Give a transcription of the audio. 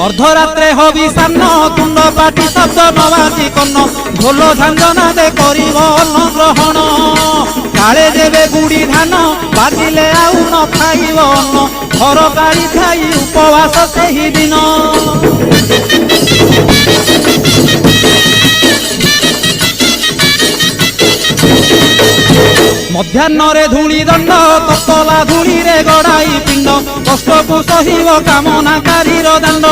अर्धरात्रे hobby सान्न तुंड पाटी शब्द नवाजी कन्न ढोल झांझना दे करिब अन्न ग्रहण काले देवे गुड़ी धान बाजिले आउ न खाइब अन्न घर गाड़ी खाई उपवास सेही दिन मध्याह्न धूली दंड ततला धूली रे गड़ाई पिंड कष्ट को सहिब कामनाकारी दांड